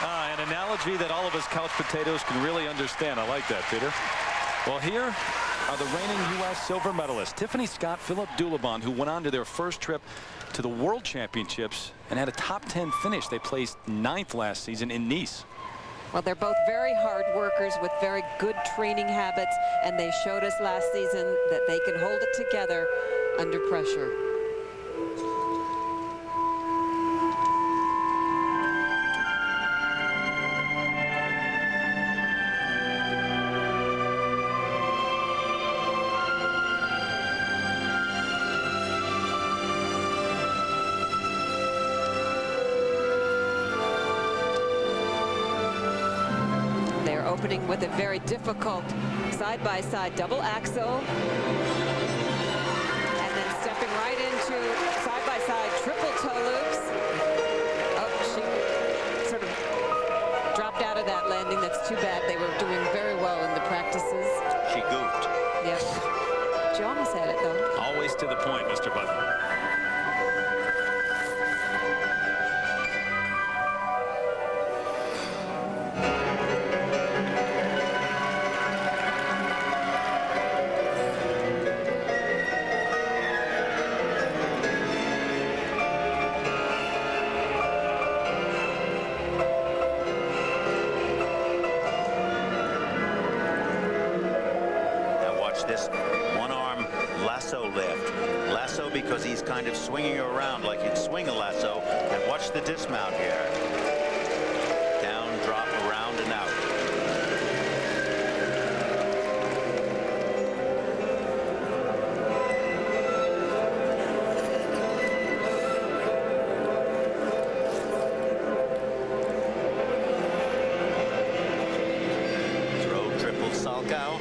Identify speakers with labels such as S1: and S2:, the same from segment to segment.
S1: An analogy that all of us couch potatoes can really understand. I like that, Peter. Well, here are the reigning U.S. silver medalists, Tiffany Scott, Philip Dulebohn, who went on to their first trip to the World Championships and had a top 10 finish. They placed 9th last season in Nice.
S2: Well, they're both very hard workers with very good training habits, and they showed us last season that they can hold it together under pressure. Opening with a very difficult side-by-side double axel, and then stepping right into side-by-side triple toe loops. Oh, she sort of dropped out of that landing. That's too bad. They were doing very well in the practices.
S3: She goofed.
S2: Yes. She almost had it, though.
S1: Always to the point, Mr. Butler.
S3: This one-arm lasso lift. Lasso because he's kind of swinging around like you'd swing a lasso. And watch the dismount here. Down, drop, around, and out. Throw, triple Salchow.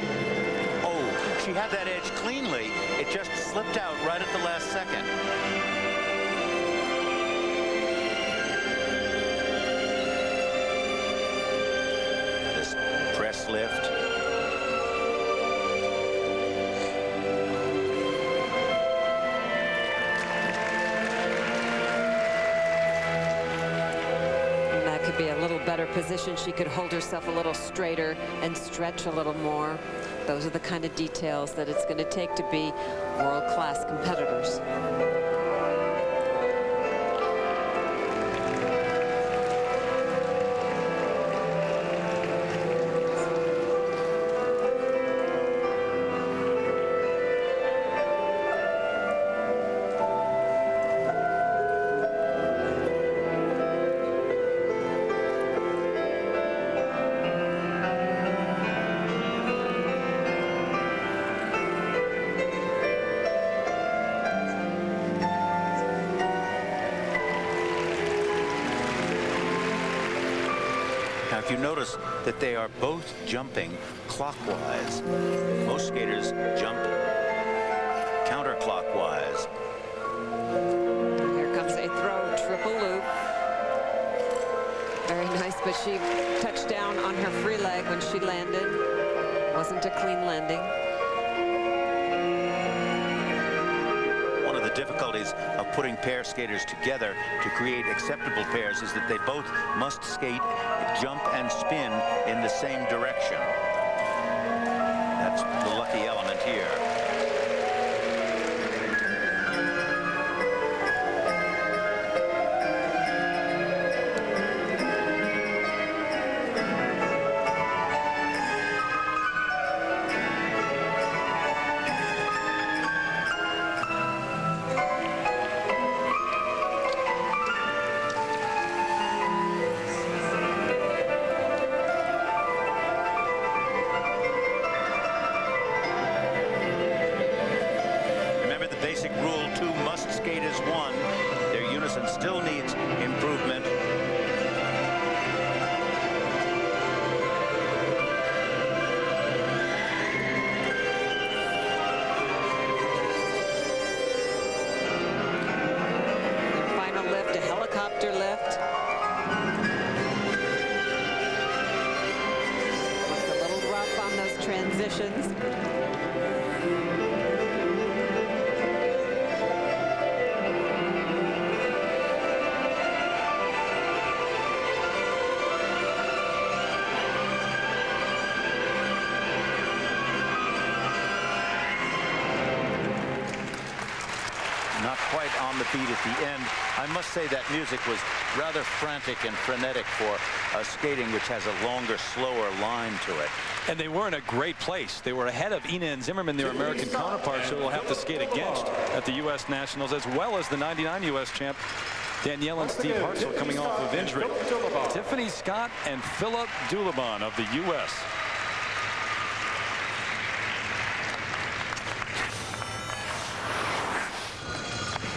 S3: She had that edge cleanly. It just slipped out right at the last second. This press lift.
S2: And that could be a little better position. She could hold herself a little straighter and stretch a little more. Those are the kind of details that it's going to take to be world-class competitors.
S3: Now, if you notice that they are both jumping clockwise, most skaters jump counterclockwise.
S2: Here comes a throw, triple loop. Very nice, but she touched down on her free leg when she landed. Wasn't a clean landing.
S3: One of the difficulties of putting pair skaters together to create acceptable pairs is that they both must skate, jump, and spin in the same direction. That's the lucky element here. Still needs improvement.
S2: Final lift, a helicopter lift. Looked a little rough on those transitions.
S3: feet at the end. I must say that music was rather frantic and frenetic for skating, which has a longer, slower line to it.
S1: And they were in a great place. They were ahead of Ina and Zimmerman, their American counterparts, who will have to skate against at the U.S. Nationals, as well as the '99 U.S. champ Danielle and Steve Hartzell coming off of injury. Tiffany Scott and Philip Dulebohn of the U.S.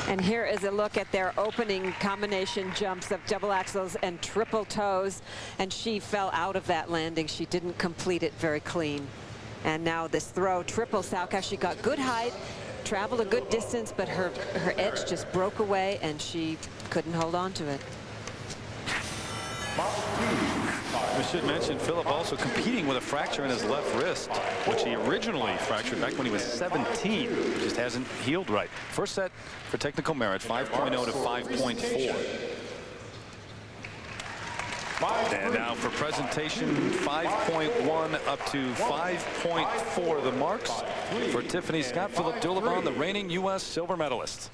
S2: And here is a look at their opening combination jumps of double axels and triple toes. And she fell out of that landing. She didn't complete it very clean. And now this throw, triple Salchow. She got good height, traveled a good distance, but her edge just broke away and she couldn't hold on to it.
S1: We should mention Philip also competing with a fracture in his left wrist, which he originally fractured back when he was 17. Just hasn't healed right. First set for technical merit, 5.0 to 5.4. And now for presentation, 5.1 up to 5.4. The marks for Tiffany Scott, Philip Dulebohn, the reigning U.S. silver medalist.